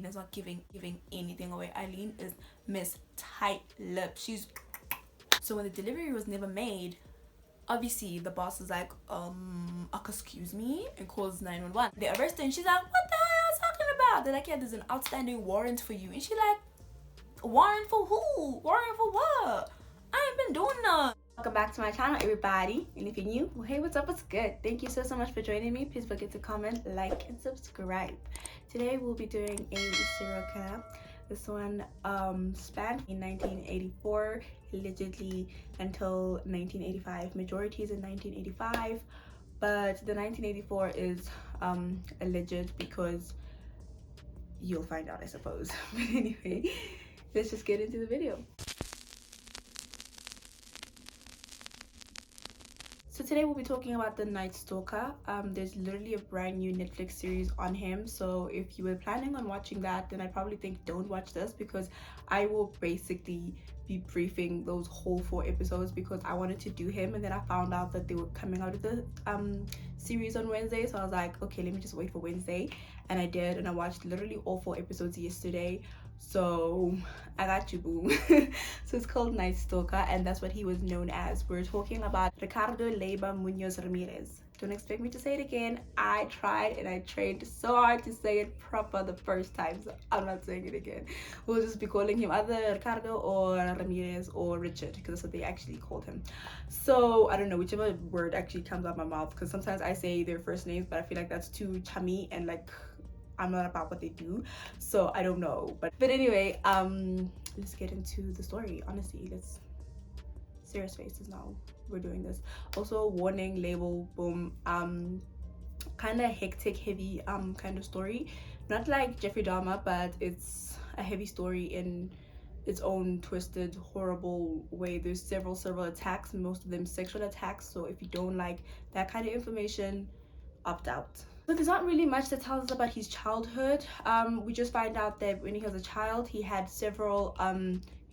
Eileen is not giving anything away. Eileen is Miss Tight Lip. She's so when the delivery was never made, obviously the boss is like, excuse me, and calls 911. They arrest her and she's like, what the hell are you talking about? They're like, yeah, there's an outstanding warrant for you. And she's like, warrant for who? Warrant for what? I ain't been doing nothing. Welcome back to my channel, everybody. And if you're new, well, hey, what's up? What's good? Thank you so much for joining me. Please forget to comment, like, and subscribe. Today we'll be doing a serial killer. This one spanned in 1984, allegedly until 1985. Majority is in 1985, but the 1984 is alleged because you'll find out, I suppose. But anyway, let's just get into the video. So today we'll be talking about the Night Stalker. There's literally a brand new Netflix series on him. So if you were planning on watching that, then I probably think don't watch this, because I will basically be briefing those whole 4 episodes because I wanted to do him, and then I found out that they were coming out of the series on Wednesday. So I was like, okay, let me just wait for Wednesday, and I did, and I watched literally all 4 episodes yesterday. So I got you, boom. So it's called Night Stalker, and that's what he was known as. We're talking about Ricardo Leiva Munoz Ramirez. Don't expect me to say it again. I tried and I trained so hard to say it proper the first time, so I'm not saying it again. We'll just be calling him either Ricardo or Ramirez or Richard, because that's what they actually called him. So I don't know, whichever word actually comes out my mouth, because sometimes I say their first names, but I feel like that's too chummy and like I'm not about what they do, so I don't know. But anyway, let's get into the story. Honestly, let's serious faces now. We're doing this. Also, warning, label, boom. Kind of hectic, heavy kind of story. Not like Jeffrey Dahmer, but it's a heavy story in its own twisted, horrible way. There's several attacks, most of them sexual attacks. So if you don't like that kind of information, opt out. But there's not really much that tells us about his childhood. We just find out that when he was a child, he had several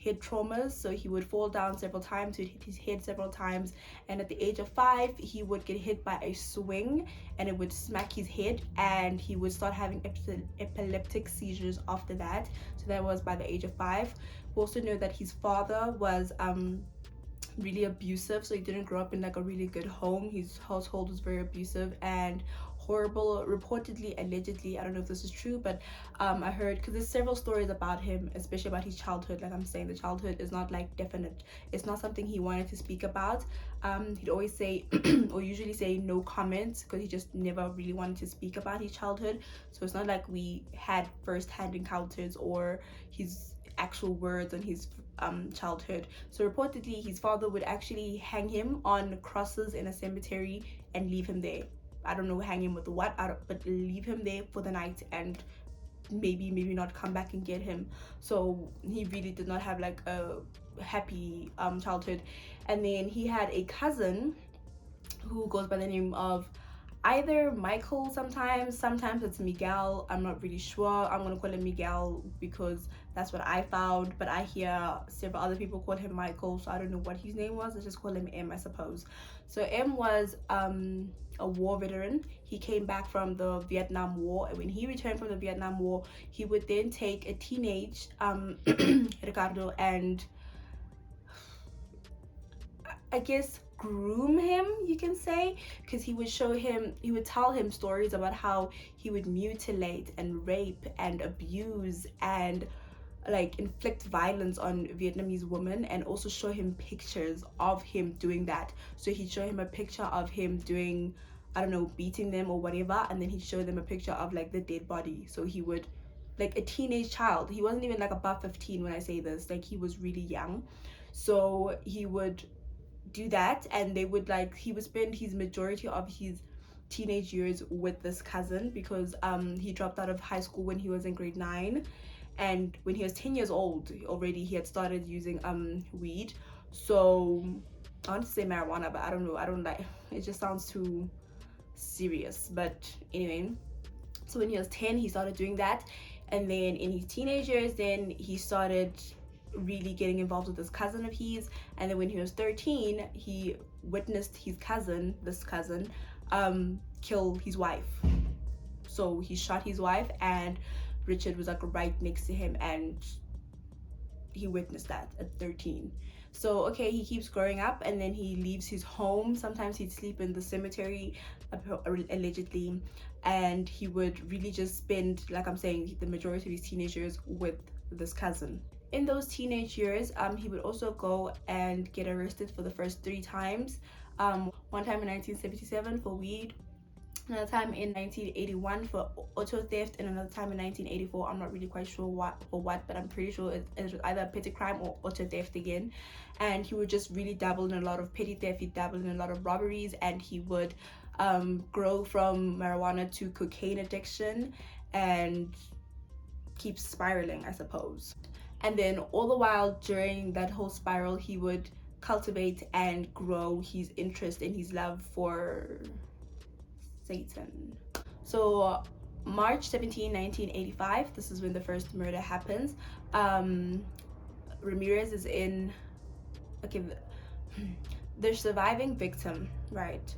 head traumas. So he would fall down several times, he'd hit his head several times, and at the age of 5 he would get hit by a swing and it would smack his head, and he would start having epileptic seizures after that. So that was by the age of 5. We also know that his father was really abusive, so he didn't grow up in like a really good home. His household was very abusive and horrible, reportedly, allegedly. I don't know if this is true, but I heard, because there's several stories about him, especially about his childhood. Like I'm saying, the childhood is not like definite, it's not something he wanted to speak about. He'd always say or usually say no comment, because he just never really wanted to speak about his childhood. So it's not like we had first-hand encounters or his actual words on his childhood. So reportedly his father would actually hang him on crosses in a cemetery and leave him there. I don't know, hang him with what, but leave him there for the night and maybe not come back and get him. So he really did not have like a happy childhood. And then he had a cousin who goes by the name of either Michael, sometimes it's Miguel. I'm not really sure. I'm gonna call him Miguel because that's what I found, but I hear several other people call him Michael, so I don't know what his name was. Let's just call him M, I suppose. So M was a war veteran. He came back from the Vietnam War, and when he returned from the Vietnam War, he would then take a teenage Ricardo and I guess groom him, you can say, because he would tell him stories about how he would mutilate and rape and abuse and like inflict violence on Vietnamese women, and also show him pictures of him doing that. So he'd show him a picture of him doing, I don't know, beating them or whatever, and then he'd show them a picture of like the dead body. So he would, like a teenage child, he wasn't even like above 15 when I say this, like he was really young. So he would do that, and they would like, he would spend his majority of his teenage years with this cousin, because he dropped out of high school when he was in grade 9, and when he was 10 years old already he had started using weed. So I want to say marijuana, but I don't know, I don't like, it just sounds too serious. But anyway, so when he was 10 he started doing that, and then in his teenage years then he started really getting involved with this cousin of his. And then when he was 13 he witnessed his cousin, kill his wife. So he shot his wife, and Richard was like right next to him, and he witnessed that at 13. So okay, he keeps growing up, and then he leaves his home. Sometimes he'd sleep in the cemetery, allegedly, and he would really just spend, like I'm saying, the majority of his teenage years with this cousin. In those teenage years, he would also go and get arrested for the first 3 times. One time in 1977 for weed, another time in 1981 for auto theft, and another time in 1984. I'm not really quite sure what for what, but I'm pretty sure it was either a petty crime or auto theft again. And he would just really dabble in a lot of petty theft. He dabbled in a lot of robberies, and he would grow from marijuana to cocaine addiction, and keep spiraling, I suppose. And then all the while during that whole spiral, he would cultivate and grow his interest and his love for Satan. So March 17, 1985, this is when the first murder happens. Ramirez is in, okay, the surviving victim, right,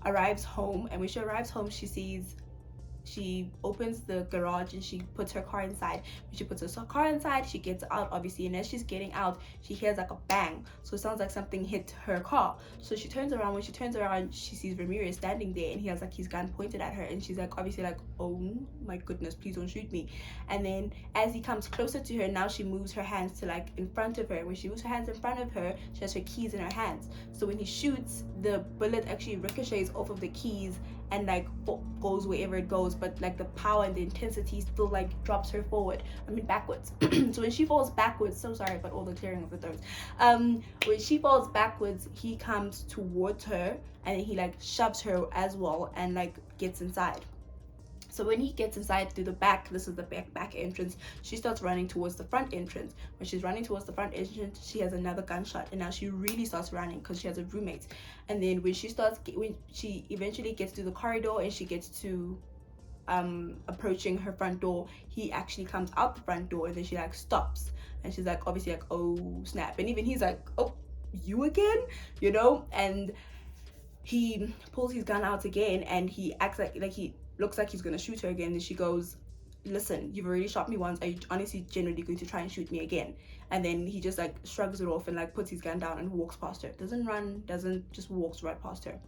arrives home, and when she arrives home, she opens the garage and she puts her car inside. When she puts her car inside, she gets out, obviously, and as she's getting out, she hears like a bang. So it sounds like something hit her car. So she turns around. When she turns around, she sees Ramirez standing there, and he has like his gun pointed at her, and she's like, obviously, like, oh my goodness, please don't shoot me. And then as he comes closer to her, now she moves her hands to like in front of her. When she moves her hands in front of her, she has her keys in her hands. So when he shoots, the bullet actually ricochets off of the keys and like goes wherever it goes, but like the power and the intensity still like drops her backwards. So when she falls backwards, so sorry about all the clearing of the throat. When she falls backwards, he comes towards her, and then he like shoves her as well and like gets inside. So when he gets inside through the back, this is the back entrance, she starts running towards the front entrance. When she's running towards the front entrance, she has another gunshot, and now she really starts running because she has a roommate. And then when she eventually gets to the corridor and she gets to approaching her front door, he actually comes out the front door, and then she like stops, and she's like obviously like, oh snap. And even he's like, oh, you again, you know? And he pulls his gun out again, and he acts like he looks like he's gonna shoot her again. And she goes, listen, you've already shot me once, are you honestly genuinely going to try and shoot me again? And then he just like shrugs it off and like puts his gun down and walks past her. Doesn't run, doesn't, just walks right past her.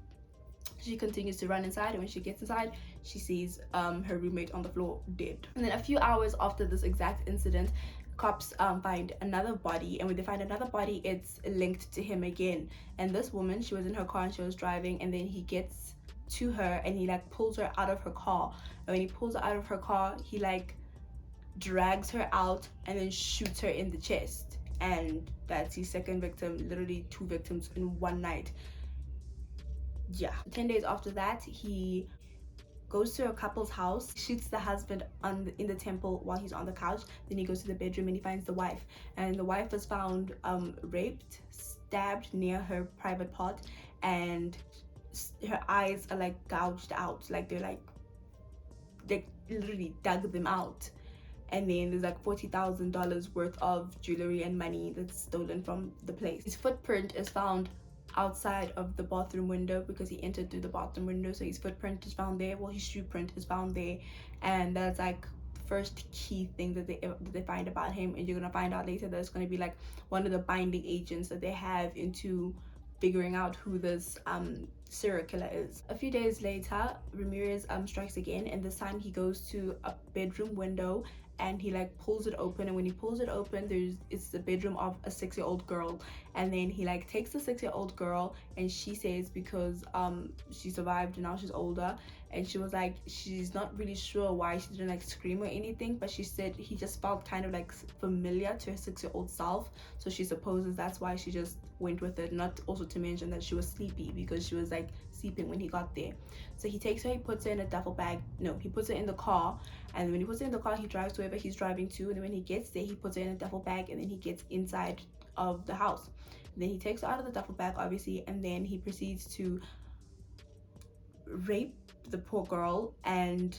She continues to run inside, and when she gets inside, she sees her roommate on the floor dead. And then a few hours after this exact incident, cops find another body, and when they find another body, it's linked to him again. And this woman, she was in her car and she was driving, and then he gets to her and he like pulls her out of her car. And when he pulls her out of her car, he like drags her out and then shoots her in the chest. And that's his second victim, literally 2 victims in one night. Yeah. 10 days after that, he goes to a couple's house, shoots the husband in the temple while he's on the couch. Then he goes to the bedroom and he finds the wife, and the wife was found raped, stabbed near her private part, and her eyes are like gouged out, like they literally dug them out. And then there's like $40,000 worth of jewelry and money that's stolen from the place. His footprint is found outside of the bathroom window because he entered through the bathroom window, so his footprint is found there. Well, his shoe print is found there, and that's like the first key thing that they find about him. And you're gonna find out later that it's gonna be like one of the binding agents that they have into figuring out who this serial killer is. A few days later, Ramirez strikes again, and this time he goes to a bedroom window and he like pulls it open. And when he pulls it open, it's the bedroom of a 6-year-old girl. And then he like takes the 6-year-old girl, and she says, because she survived and now she's older, and she was like, she's not really sure why she didn't like scream or anything, but she said he just felt kind of like familiar to her 6-year-old self, so she supposes that's why she just went with it. Not also to mention that she was sleepy, because she was like sleeping when he got there. So he takes her, he puts her in a duffel bag, no, he puts her in the car, and when he puts her in the car, he drives to wherever he's driving to. And then when he gets there, he puts her in a duffel bag, and then he gets inside of the house. And then he takes her out of the duffel bag, obviously, and then he proceeds to rape the poor girl. And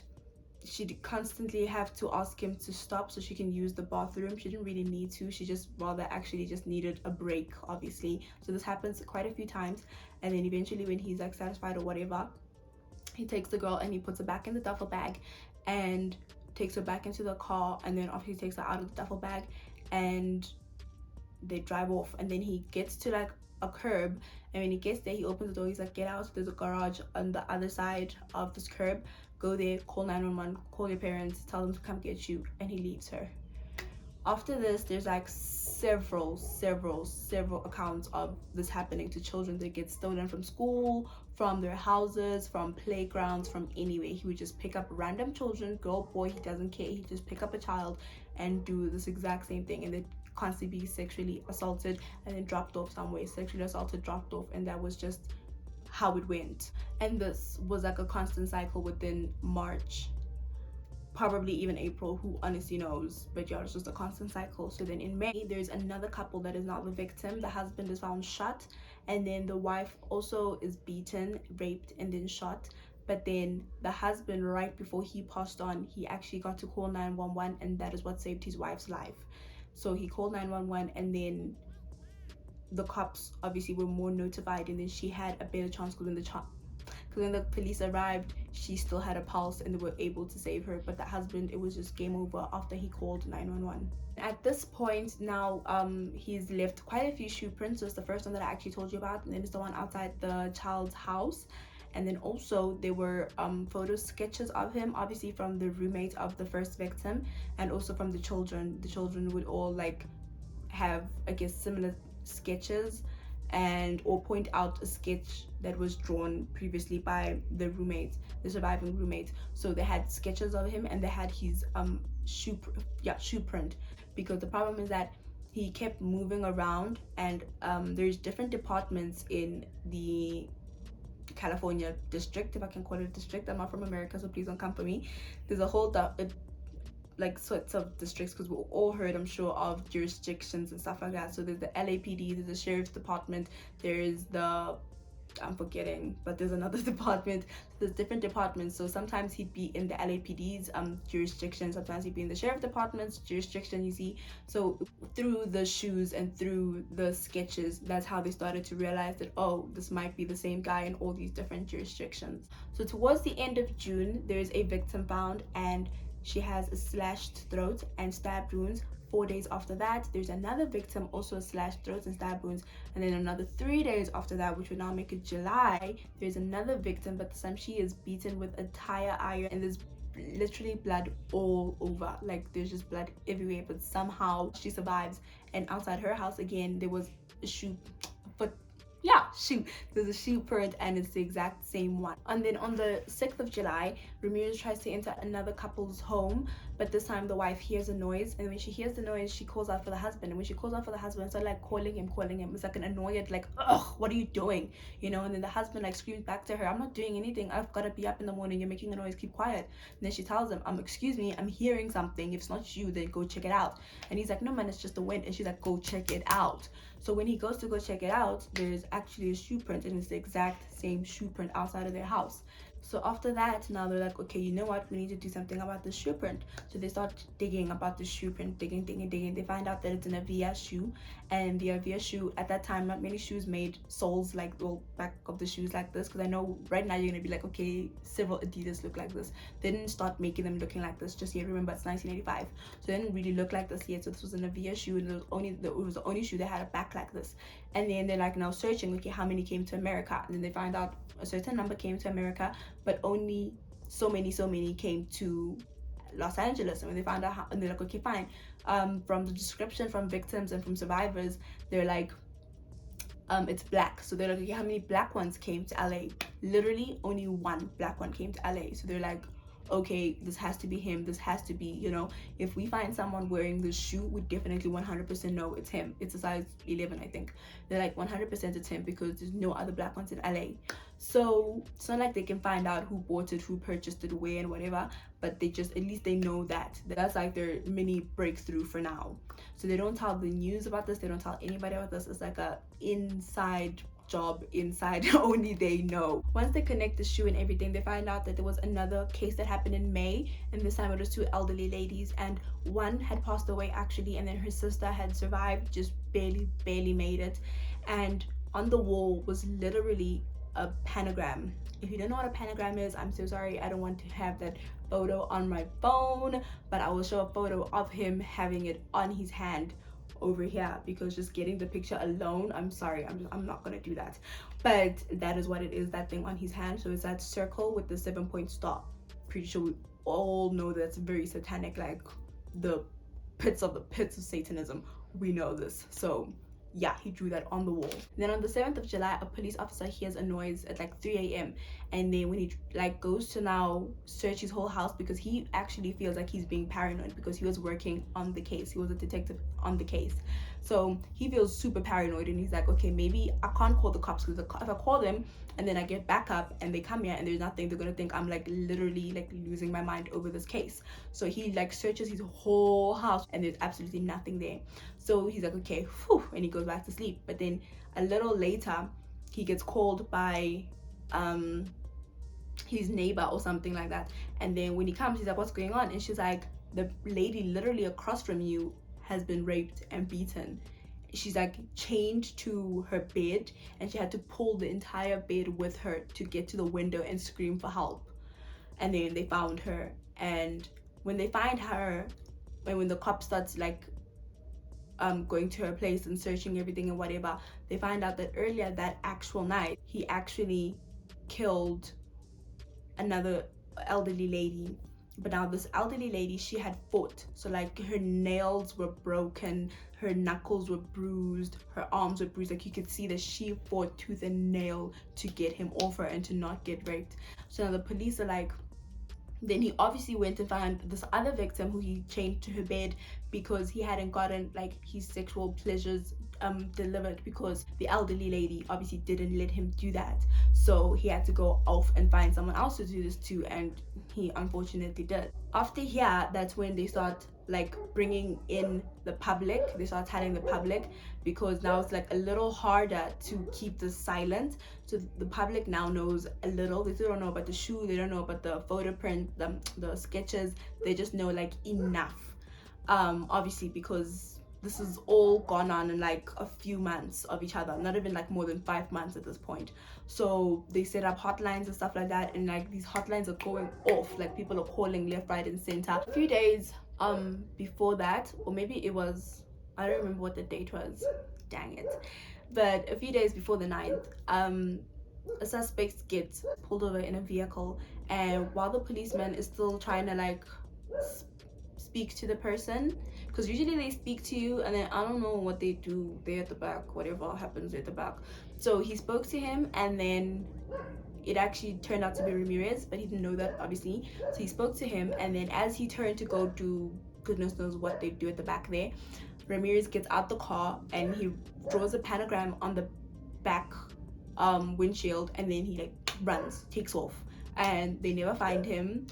she'd constantly have to ask him to stop so she can use the bathroom. She didn't really need to, she just rather actually just needed a break, obviously. So this happens quite a few times, and then eventually when he's like satisfied or whatever, he takes the girl and he puts her back in the duffel bag. And takes her back into the car, and then obviously takes her out of the duffel bag, and they drive off. And then he gets to like a curb, and when he gets there, he opens the door. He's like, get out, there's a garage on the other side of this curb, go there, call 911, call your parents, tell them to come get you. And he leaves her. After this, there's like several accounts of this happening to children. They get stolen from school, from their houses, from playgrounds, from anywhere. He would just pick up random children, girl, boy, he doesn't care. He just pick up a child and do this exact same thing, and then constantly be sexually assaulted and then dropped off somewhere, sexually assaulted, dropped off, and that was just how it went. And this was like a constant cycle within March, probably even April, who honestly knows, but yeah, it's just a constant cycle. So then in May, there's another couple that is now the victim. The husband is found shot, and then the wife also is beaten, raped, and then shot. But then the husband, right before he passed on, he actually got to call 911, and that is what saved his wife's life. So he called 911, and then the cops obviously were more notified, and then she had a better chance because when the police arrived, she still had a pulse and they were able to save her. But the husband, it was just game over after he called 911. At this point now, he's left quite a few shoe prints. So it's the first one that I actually told you about, and then it's the one outside the child's house. And then also there were photo sketches of him, obviously from the roommate of the first victim, and also from the children. The children would all like have, I guess, similar sketches, and or point out a sketch that was drawn previously by the surviving roommate. So they had sketches of him, and they had his shoe print, because the problem is that he kept moving around, and there's different departments in the California district, if I can call it a district. I'm not from America, so please don't come for me. There's a whole like sorts of districts, because we've all heard, I'm sure, of jurisdictions and stuff like that. So there's the LAPD, there's the sheriff's department, there's the, I'm forgetting, but there's another department. There's different departments. So sometimes he'd be in the LAPD's jurisdiction, sometimes he'd be in the sheriff department's jurisdiction, you see. So through the shoes and through the sketches, that's how they started to realize that, oh, this might be the same guy in all these different jurisdictions. So towards the end of June, there's a victim found, and she has a slashed throat and stabbed wounds. 4 days after that, there's another victim, also slashed throats and stab wounds. And then another 3 days after that, which would now make it July, there's another victim, but this time she is beaten with a tire iron, and there's literally blood all over. Like, there's just blood everywhere, but somehow she survives. And outside her house, again, there was a there's a shoe print, and it's the exact same one. And then on the 6th of July, Ramirez tries to enter another couple's home, but this time the wife hears a noise, and when she hears the noise, she calls out for the husband. And when she calls out for the husband, it's like calling him, it's like an annoyed, like, ugh, what are you doing, you know? And then the husband like screams back to her, I'm not doing anything, I've got to be up in the morning, you're making a noise, keep quiet. And then she tells him, excuse me, I'm hearing something, if it's not you, then go check it out. And he's like, no man, it's just the wind. And she's like, go check it out. So when he goes to go check it out, there's actually a shoe print, and it's the exact same shoe print outside of their house. So after that, now they're like, okay, you know what, we need to do something about the shoe print. So they start digging about the shoe print, digging. They find out that it's an Avia shoe, and the Avia shoe, at that time, not many shoes made soles like the back of the shoes like this, because I know right now you're gonna be like, okay, several Adidas look like this. They didn't start making them looking like this just yet. Remember, it's 1985, so they didn't really look like this yet. So this was an Avia shoe, and it was the only shoe that had a back like this. And then they're like now searching, okay, how many came to America? And then they find out a certain number came to America, but only so many came to Los Angeles. And when they found out how, and they're like, okay, fine, from the description from victims and from survivors, they're like, it's black. So they're like, okay, how many black ones came to LA? Literally only one black one came to LA. So they're like, okay, this has to be him, this has to be, you know, if we find someone wearing this shoe, we definitely 100% know it's him. It's a size 11, I think. They're like 100% it's him, because there's no other black ones in LA. So it's not like they can find out who bought it, who purchased it, where, and whatever, but they just, at least they know that. That's like their mini breakthrough for now. So they don't tell the news about this, they don't tell anybody about this. It's like a inside job, inside only they know. Once they connect the shoe and everything, they find out that there was another case that happened in May, and this time it was 2 elderly ladies, and one had passed away actually, and then her sister had survived, just barely made it. And on the wall was literally a pentagram. If you don't know what a pentagram is, I'm so sorry. I don't want to have that photo on my phone, but I will show a photo of him having it on his hand over here, because just getting the picture alone, I'm sorry, I'm not gonna do that. But that is what it is, that thing on his hand. So it's that circle with the 7-point star. Pretty sure we all know that's very satanic, like the pits of Satanism. We know this. So yeah, he drew that on the wall. Then on the 7th of July, a police officer hears a noise at like 3 a.m. And then when he like goes to now search his whole house, because he actually feels like he's being paranoid, because he was working on the case. He was a detective on the case. So he feels super paranoid, and he's like, okay, maybe I can't call the cops, because if I call them and then I get back up and they come here and there's nothing, they're gonna think I'm like literally like losing my mind over this case. So he like searches his whole house and there's absolutely nothing there. So he's like, okay, whew, and he goes back to sleep. But then a little later, he gets called by his neighbor or something like that. And then when he comes, he's like, what's going on? And she's like, the lady literally across from you has been raped and beaten. She's like chained to her bed, and she had to pull the entire bed with her to get to the window and scream for help. And then they found her. And when they find her, and when the cop starts like going to her place and searching everything and whatever, they find out that earlier that actual night, he actually killed another elderly lady. But now this elderly lady, she had fought. So like her nails were broken, her knuckles were bruised, her arms were bruised. Like you could see that she fought tooth and nail to get him off her and to not get raped. So now the police are like, then he obviously went and found this other victim who he chained to her bed, because he hadn't gotten like his sexual pleasures delivered, because the elderly lady obviously didn't let him do that. So he had to go off and find someone else to do this too, and he unfortunately did. After here, that's when they start like bringing in the public. They start telling the public, because now it's like a little harder to keep this silent. So the public now knows a little. They still don't know about the shoe, they don't know about the photo print, the sketches. They just know like enough, obviously, because this is all gone on in like a few months of each other, not even like more than 5 months at this point. So they set up hotlines and stuff like that, and like these hotlines are going off, like people are calling left, right, and center. A few days before that, or maybe it was, I don't remember what the date was, dang it, but a few days before the 9th, a suspect gets pulled over in a vehicle, and while the policeman is still trying to like speak to the person, because usually they speak to you and then I don't know what they do there at the back, whatever happens at the back. So he spoke to him, and then it actually turned out to be Ramirez, but he didn't know that obviously. So he spoke to him, and then as he turned to go do goodness knows what they do at the back there, Ramirez gets out the car and he draws a pentagram on the back windshield, and then he like runs, takes off, and they never find him.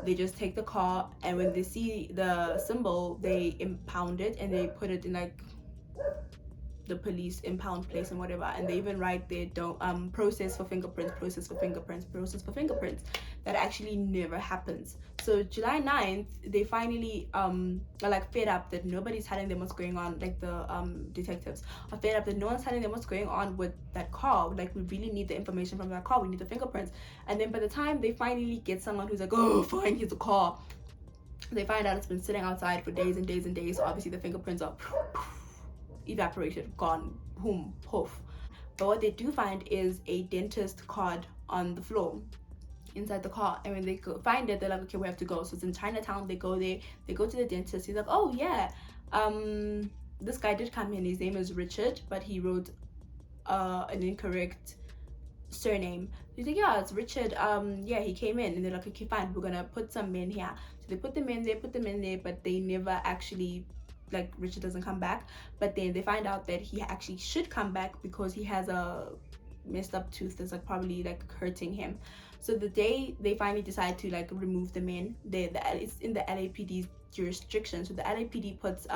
They just take the car, and when they see the symbol, they impound it and they put it in like the police impound place and whatever. And they even write there, don't process for fingerprints, process for fingerprints, process for fingerprints. That actually never happens. So July 9th, they finally are like fed up that nobody's telling them what's going on. Like the detectives are fed up that no one's telling them what's going on with that car. Like, we really need the information from that car, we need the fingerprints. And then by the time they finally get someone who's like, oh fine, here's the car, they find out it's been sitting outside for days and days and days. So obviously the fingerprints are evaporated, gone, boom, poof. But what they do find is a dentist card on the floor inside the car. And when they find it, they're like, okay, we have to go. So it's in Chinatown. They go there, they go to the dentist. He's like, oh yeah, this guy did come in, his name is Richard, but he wrote an incorrect surname. He's like, yeah, it's Richard, yeah, he came in. And they're like, okay, fine, we're gonna put some men here. So they put them in there, but they never actually, like, Richard doesn't come back. But then they find out that he actually should come back because he has a messed up tooth that's like probably like hurting him. So the day they finally decide to like remove the men, it's in the LAPD's jurisdiction. So the LAPD puts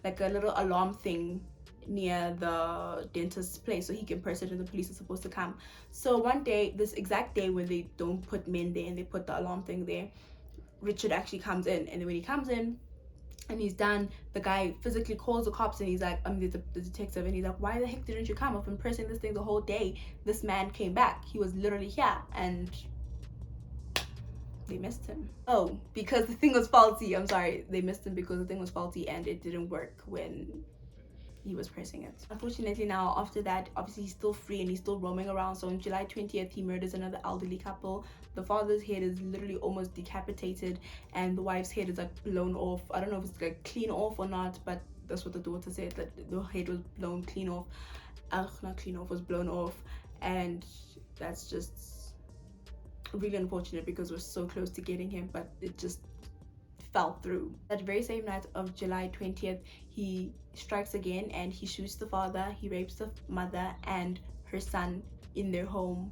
like a little alarm thing near the dentist's place so he can press it and the police are supposed to come. So one day, this exact day when they don't put men there and they put the alarm thing there, Richard actually comes in. And then when he comes in, and he's done, the guy physically calls the cops, and he's like, the detective, and he's like, why the heck didn't you come? I've been pressing this thing the whole day. This man came back. He was literally here. And they missed him. Oh, because the thing was faulty. I'm sorry. They missed him because the thing was faulty and it didn't work when he was pressing it. Unfortunately, now after that, obviously he's still free and he's still roaming around. So on July 20th, he murders another elderly couple. The father's head is literally almost decapitated, and the wife's head is like blown off. I don't know if it's like clean off or not, but that's what the daughter said, that the head was blown clean off. Not clean off, was blown off. And that's just really unfortunate because we're so close to getting him, but it just fell through. That very same night of July 20th, he strikes again and he shoots the father, he rapes the mother and her son in their home.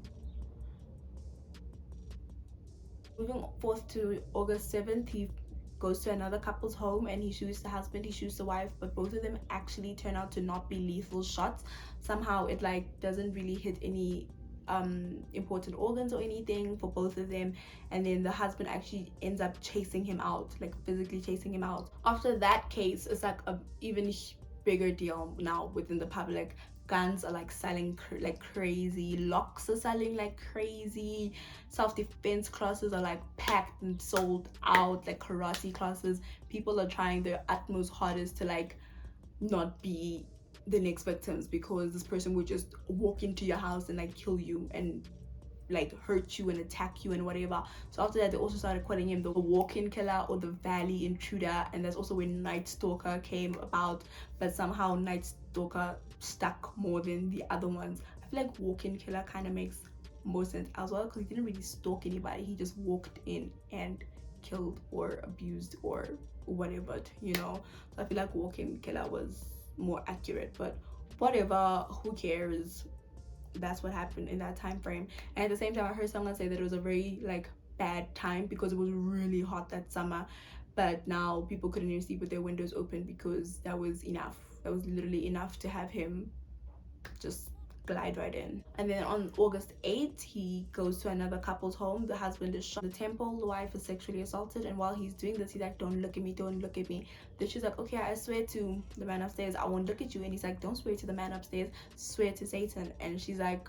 Moving forth to August 7th, he goes to another couple's home and he shoots the husband, he shoots the wife, but both of them actually turn out to not be lethal shots. Somehow it like doesn't really hit any important organs or anything for both of them, and then the husband actually ends up chasing him out, like physically chasing him out. After that case, it's like a even bigger deal now within the public. Guns are like selling like crazy, locks are selling like crazy, self-defense classes are like packed and sold out, like karate classes. People are trying their utmost hardest to like not be the next victims, because this person would just walk into your house and like kill you and like hurt you and attack you and whatever. So after that, they also started calling him the walk-in killer or the valley intruder, and that's also when Night Stalker came about. But somehow Night Stalker stuck more than the other ones. I feel like walk-in killer kind of makes more sense as well, because he didn't really stalk anybody, he just walked in and killed or abused or whatever, you know. So I feel like walk-in killer was more accurate, but whatever, who cares. That's what happened in that time frame. And at the same time, I heard someone say that it was a very like bad time because it was really hot that summer, but now people couldn't even sleep with their windows open because that was enough. That was literally enough to have him just glide right in. And then on August 8th, he goes to another couple's home. The husband is shot in the temple, the wife is sexually assaulted, and while he's doing this, he's like, don't look at me, don't look at me. Then she's like, okay, I swear to the man upstairs I won't look at you. And he's like, don't swear to the man upstairs, swear to Satan. And she's like,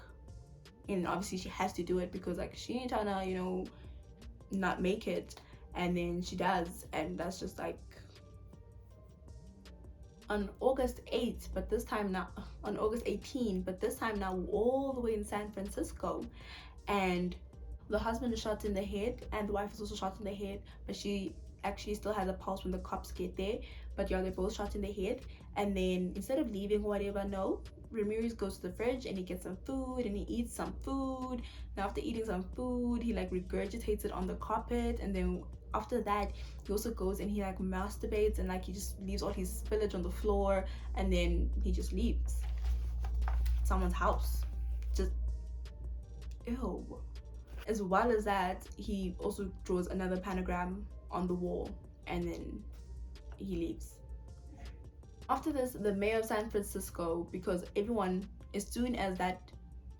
and obviously she has to do it because like she ain't trying to, you know, not make it. And then she does, and that's just like on August 8th, but this time now on August 18th, but this time now all the way in San Francisco. And the husband is shot in the head and the wife is also shot in the head, but she actually still has a pulse when the cops get there. But yeah, they're both shot in the head. And then instead of leaving or whatever, no, Ramirez goes to the fridge and he gets some food and he eats some food. Now after eating some food, he like regurgitates it on the carpet, and then after that he also goes and he like masturbates and like he just leaves all his spillage on the floor, and then he just leaves someone's house. Just ew. As well as that, he also draws another pentagram on the wall and then he leaves. After this, the mayor of San Francisco, because everyone, as soon as that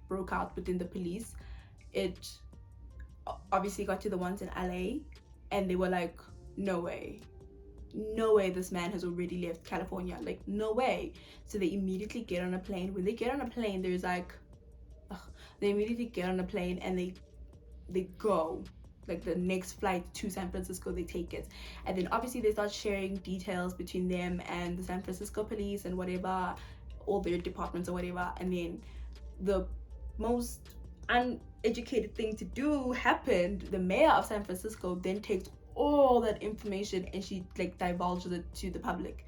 broke out within the police, it obviously got to the ones in LA, and they were like, no way, no way this man has already left California, like no way. So they immediately get on a plane. When they get on a plane, there's like they immediately get on a plane and they go, like the next flight to San Francisco, they take it. And then obviously they start sharing details between them and the San Francisco police and whatever, all their departments or whatever. And then the most uneducated thing to do happened. The mayor of San Francisco then takes all that information and she like divulges it to the public,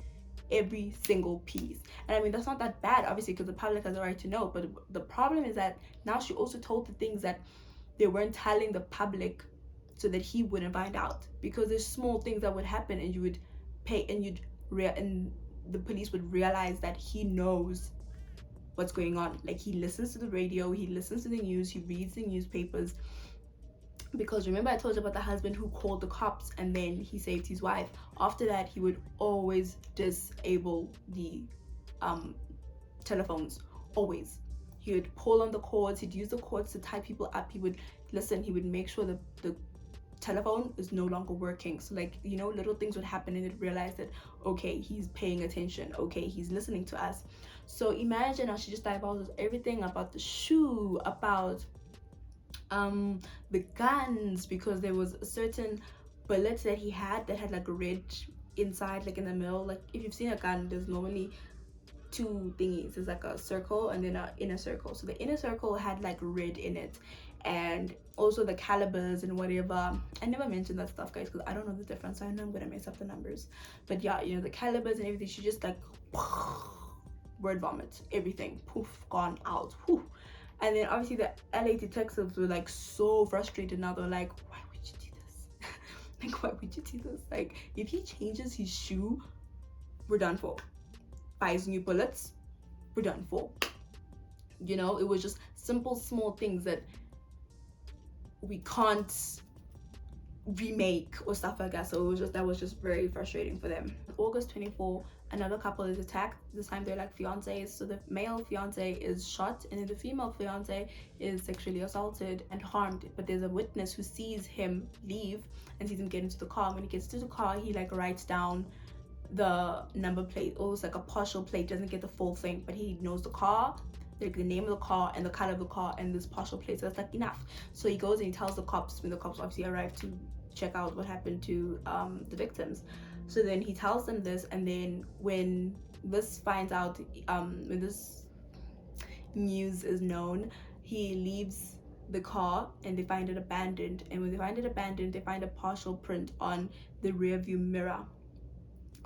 every single piece. And I mean, that's not that bad obviously because the public has a right to know, but the problem is that now she also told the things that they weren't telling the public so that he wouldn't find out, because there's small things that would happen and you would pay and and the police would realize that he knows what's going on. Like he listens to the radio, he listens to the news, he reads the newspapers. Because remember I told you about the husband who called the cops and then he saved his wife. After that, he would always disable the telephones, always. He would pull on the cords, he'd use the cords to tie people up, he would listen, he would make sure that the telephone is no longer working. So like, you know, little things would happen and they'd realize that, okay, he's paying attention, okay, he's listening to us. So imagine how she just divulges everything about the shoe, about the guns, because there was a certain bullet that he had that had like a red inside, like in the middle. Like if you've seen a gun, there's normally two thingies. There's like a circle and then an inner circle. So the inner circle had like red in it, and also the calibers and whatever. I never mentioned that stuff, guys, because I don't know the difference. I know I'm gonna mess up the numbers, but yeah, you know, the calibers and everything. She just like word vomit everything, poof, gone out. Whew. And then obviously the LA detectives were like so frustrated now. They're like, why would you do this? Like, why would you do this? Like, if he changes his shoe, we're done for. Buys new bullets, we're done for. You know, it was just simple small things that we can't remake or stuff like that. So it was just, that was just very frustrating for them. August 24, another couple is attacked. This time they're like fiancés. So the male fiance is shot and then the female fiance is sexually assaulted and harmed. But there's a witness who sees him leave and sees him get into the car. When he gets to the car, he like writes down the number plate, almost like a partial plate, doesn't get the full thing, but he knows the car, like the name of the car and the color of the car and this partial plate. So that's like enough. So he goes and he tells the cops when the cops obviously arrive to check out what happened to the victims. So then he tells them this, and then when this finds out, when this news is known, he leaves the car and they find it abandoned. And when they find it abandoned, they find a partial print on the rear view mirror,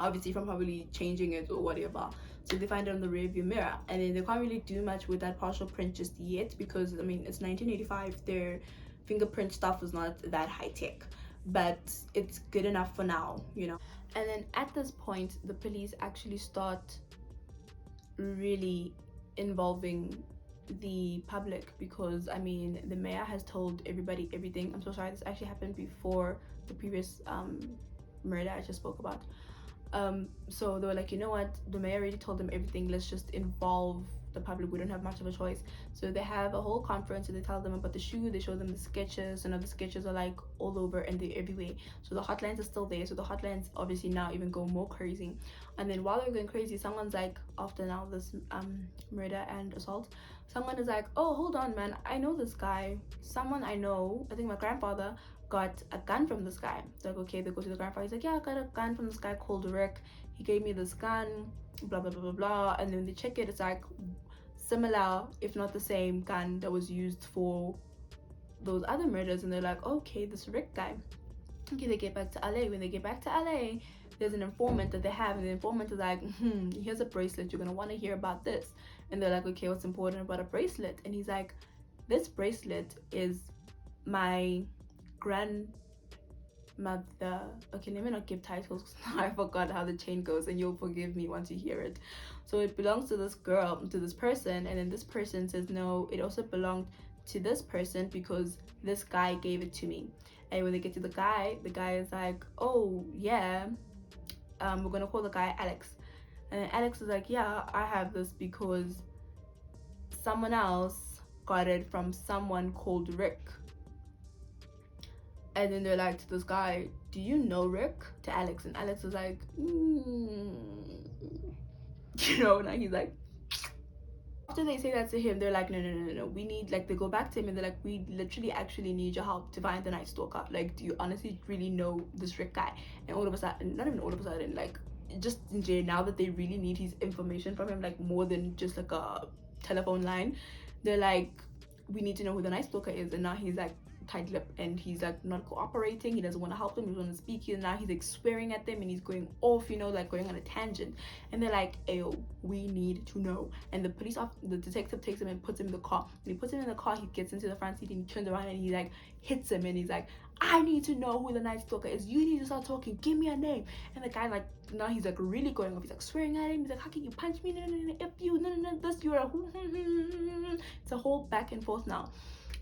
obviously from probably changing it or whatever. So they find it on the rear view mirror, and then they can't really do much with that partial print just yet, because I mean it's 1985, their fingerprint stuff was not that high tech, but it's good enough for now, you know. And then at this point the police actually start really involving the public, because I mean the mayor has told everybody everything. I'm so sorry, this actually happened before the previous murder I just spoke about. So they were like, you know what, the mayor already told them everything, let's just involve the public, we don't have much of a choice. So they have a whole conference and they tell them about the shoe, they show them the sketches, and the sketches are like all over and they're everywhere. So the hotlines are still there, so the hotlines obviously now even go more crazy. And then while they're going crazy, someone's like, after now this murder and assault, someone is like, oh hold on man, I know this guy, someone I know, I think my grandfather got a gun from this guy. So like, okay, they go to the grandfather, he's like, yeah, I got a gun from this guy called Rick, he gave me this gun, blah blah blah blah blah. And then they check it, it's like similar if not the same gun that was used for those other murders. And they're like, okay, this Rick guy. Okay, they get back to LA. When they get back to LA, there's an informant that they have, and the informant is like, here's a bracelet, you're gonna want to hear about this. And they're like, okay, what's important about a bracelet? And he's like, this bracelet is my grandmother. Okay, let me not give titles because I forgot how the chain goes, and you'll forgive me once you hear it. So it belongs to this girl, to this person, and then this person says no, it also belonged to this person because this guy gave it to me. And when they get to the guy is like, oh yeah, we're gonna call the guy Alex. And then Alex is like, yeah, I have this because someone else got it from someone called Rick. And then they're like to this guy, do you know Rick? To Alex. And Alex is like, you know, now he's like, after they say that to him, they're like, no, we need, like, they go back to him and they're like, we literally actually need your help to find the Night Stalker. Like, do you honestly really know this Rick guy? And all of a sudden, not even all of a sudden, like, just in jail, now that they really need his information from him, like more than just like a telephone line, they're like, we need to know who the Night Stalker is. And now he's like tight-lipped and he's like not cooperating, he doesn't want to help them, he doesn't want to speak, and now he's like swearing at them and he's going off, you know, like going on a tangent. And they're like, ayo, we need to know. And the detective takes him and puts him in the car. When he puts him in the car, he gets into the front seat and he turns around and he like hits him and he's like, I need to know who the Night Stalker is, you need to start talking, give me a name. And the guy, like, now he's like really going off, he's like swearing at him, he's like, how can you punch me, no, if you, no, this, you're a it's a whole back and forth now.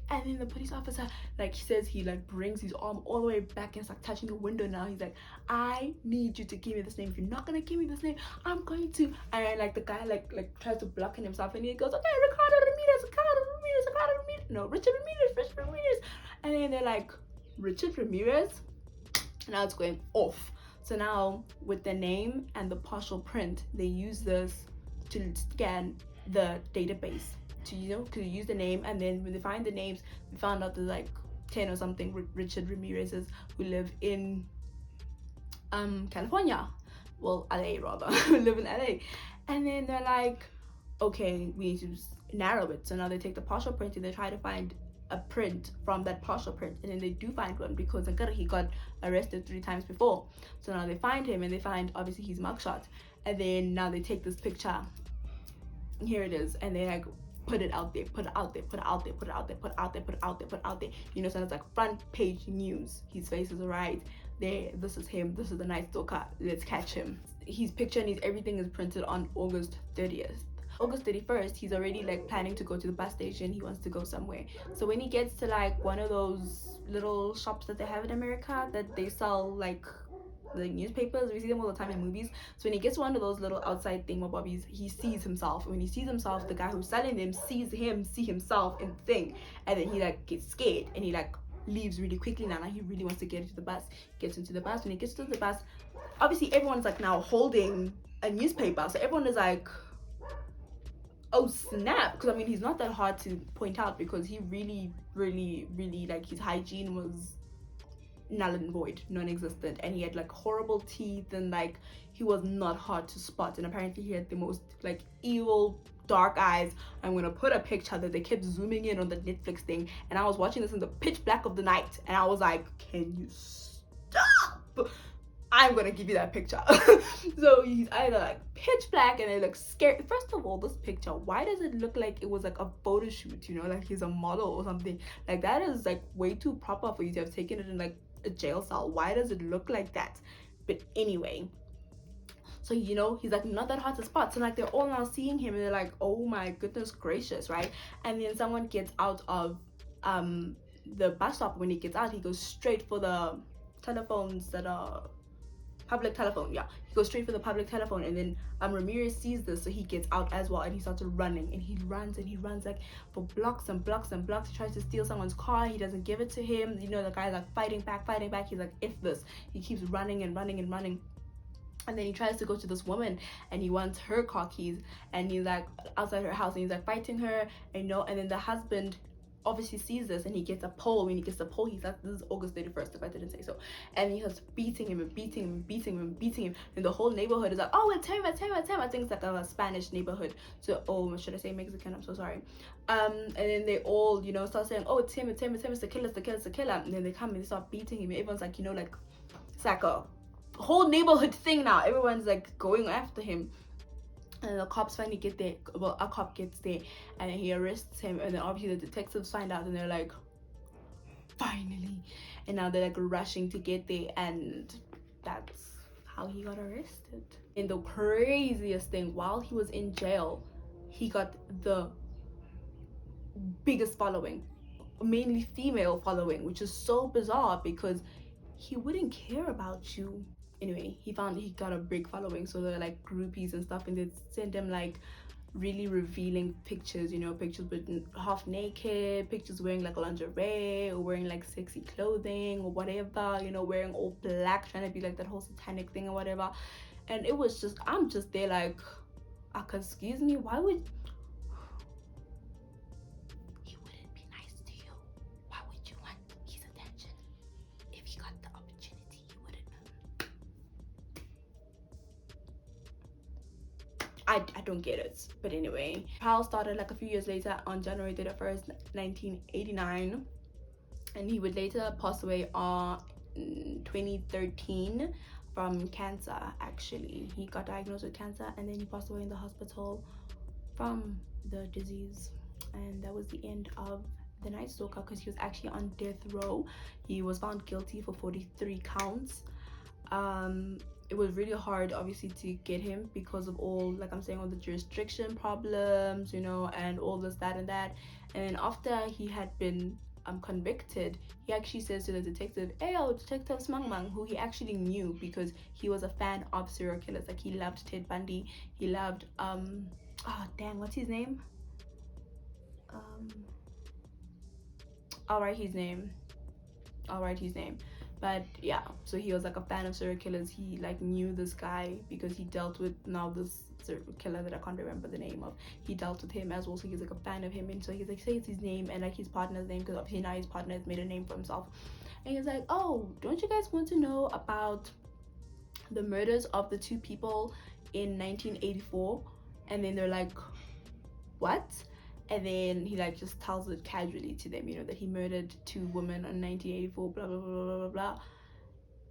And then the police officer, like, he says, he like brings his arm all the way back and it's like touching the window. Now he's like, I need you to give me this name, if you're not gonna give me this name, I'm going to. And like the guy like tries to block himself and he goes, okay, Ricardo Ramirez, no, Richard Ramirez. And then they're like, Richard Ramirez. Now it's going off. So now with the name and the partial print, they use this to scan the database, to to use the name, and then when they find the names, we found out there's like 10 or something Richard Ramirez's who live in California, well, LA rather, who live in LA. And then they're like, okay, we need to narrow it. So now they take the partial print and they try to find a print from that partial print, and then they do find one because he got arrested 3 times before. So now they find him and they find obviously his mugshot, and then now they take this picture, here it is, and they like put it out there, put it out there, put it out there, put it out there, put it out there, put it out there, put it out there, so it's like front page news. His face is right there, this is him, this is the Night Stalker, let's catch him. His picture and everything is printed on August 30th. August 31st, he's already like planning to go to the bus station. He wants to go somewhere. So when he gets to like one of those little shops that they have in America that they sell like the newspapers, we see them all the time in movies. So when he gets to one of those little outside thingamabobbies, he sees himself. And when he sees himself, the guy who's selling them sees himself in the thing, and then he like gets scared and he like leaves really quickly. Now he really wants to get into the bus. Gets into the bus. When he gets to the bus, obviously everyone's like now holding a newspaper, so everyone is like, oh snap, because I mean he's not that hard to point out because he really like his hygiene was null and void, non-existent, and he had like horrible teeth, and like he was not hard to spot, and apparently he had the most like evil dark eyes. I'm gonna put a picture that they kept zooming in on the Netflix thing, and I was watching this in the pitch black of the night, and I was like, can you stop? I'm gonna give you that picture. So he's either like pitch black and they look scary. First of all, this picture, why does it look like it was like a photo shoot, like he's a model or something? Like that is like way too proper for you to have taken it in like a jail cell. Why does it look like that? But anyway, so he's like not that hard to spot. So like they're all now seeing him and they're like, oh my goodness gracious, right? And then someone gets out of the bus stop. When he gets out, he goes straight for the telephones that are public telephone. Yeah, he goes straight for the public telephone, and then Ramirez sees this, so he gets out as well, and he starts running, and he runs like for blocks and blocks and blocks. He tries to steal someone's car, he doesn't give it to him. The guy's like fighting back. He's like, if this, he keeps running and running and running. And then he tries to go to this woman and he wants her car keys, and he's like outside her house and he's like fighting her, and then the husband obviously sees this and he gets a pole. When he gets a pole, he's like, this is August 31st if I didn't say so, and he starts beating him, and the whole neighborhood is like, oh, it's him. I think it's like a Spanish neighborhood, so should I say Mexican? I'm so sorry. And then they all start saying, oh, it's him, it's the killer, and then they come and they start beating him, and everyone's like, like it's like a whole neighborhood thing now. Everyone's like going after him. And the cops finally get there. Well, a cop gets there and he arrests him, and then obviously the detectives find out and they're like, finally. And now they're like rushing to get there, and that's how he got arrested. And the craziest thing, while he was in jail, he got the biggest following, mainly female following, which is so bizarre because he wouldn't care about you. Anyway, he got a big following, so they're like groupies and stuff, and they send him like really revealing pictures, pictures with half naked, pictures wearing like lingerie or wearing like sexy clothing or whatever, wearing all black, trying to be like that whole satanic thing or whatever. And it was just, I'm just there like, excuse me, why would he wouldn't be nice to you? Why would you want his attention? If he got the opportunity, he wouldn't. I don't get it. But anyway, trial started like a few years later on January 31st, 1989, and he would later pass away on 2013 from cancer. Actually, he got diagnosed with cancer and then he passed away in the hospital from the disease. And that was the end of the Night Stalker, because he was actually on death row. He was found guilty for 43 counts. It was really hard obviously to get him because of all, like I'm saying, all the jurisdiction problems, and all this, that, and that. And then after he had been convicted, he actually says to the detective, hey, Detective Smangmang, who he actually knew because he was a fan of serial killers. Like he loved Ted Bundy, he loved what's his name? I'll write his name. I'll write his name. But yeah, so he was like a fan of serial killers. He like knew this guy because he dealt with now this serial killer that I can't remember the name of. He dealt with him as well, so he's like a fan of him. And so he's like, say it's his name and like his partner's name, because obviously now his partner has made a name for himself. And he's like, oh, don't you guys want to know about the murders of the two people in 1984? And then they're like, what? And then he like just tells it casually to them, you know, that he murdered two women in 1984, blah blah blah blah blah blah.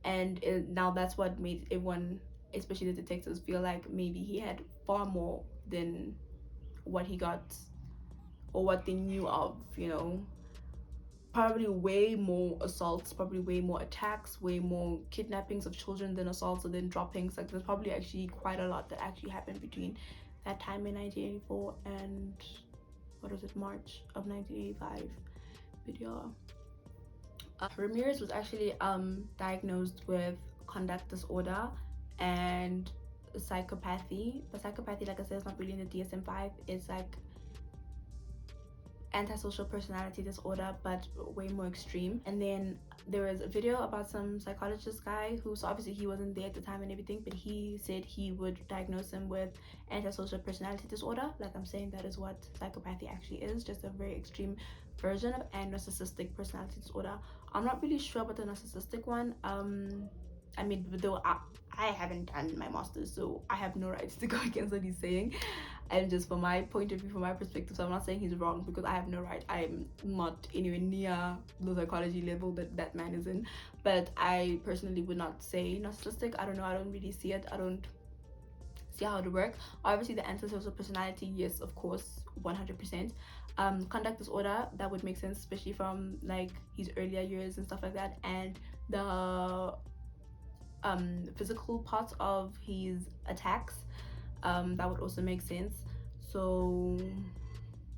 And now that's what made everyone, especially the detectives, feel like maybe he had far more than what he got or what they knew of, you know. Probably way more assaults, probably way more attacks, way more kidnappings of children than assaults and then droppings. Like there's probably actually quite a lot that actually happened between that time in 1984 and what was it, March of 1985. But yeah, Ramirez was actually diagnosed with conduct disorder and psychopathy. But psychopathy, like I said, is not really in the DSM-5. It's like antisocial personality disorder, but way more extreme. And then there was a video about some psychologist guy who, so obviously he wasn't there at the time and everything, but he said he would diagnose him with antisocial personality disorder. Like I'm saying, that is what psychopathy actually is, just a very extreme version of a narcissistic personality disorder. I'm not really sure about the narcissistic one. I mean, though I haven't done my master's, so I have no rights to go against what he's saying. And just from my point of view, from my perspective, so I'm not saying he's wrong because I have no right. I'm not anywhere near the psychology level that that man is in. But I personally would not say narcissistic. I don't know. I don't really see it. I don't see how it would work. Obviously, the antisocial personality, yes, of course, 100%. Conduct disorder, that would make sense, especially from like his earlier years and stuff like that. And the physical parts of his attacks, that would also make sense. So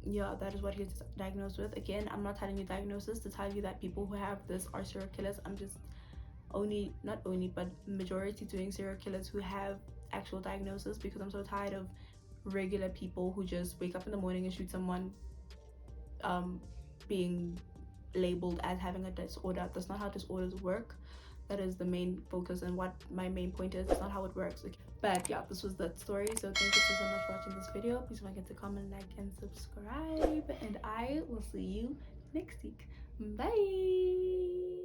yeah, that is what he was diagnosed with. Again, I'm not telling you diagnosis to tell you that people who have this are serial killers. I'm just only, not only, but majority doing serial killers who have actual diagnosis, because I'm so tired of regular people who just wake up in the morning and shoot someone, being labeled as having a disorder. That's not how disorders work. That is the main focus and what my main point is. It's not how it works. Okay. But yeah, this was that story. So thank you so much for watching this video. Please don't forget to comment, like, and subscribe. And I will see you next week. Bye.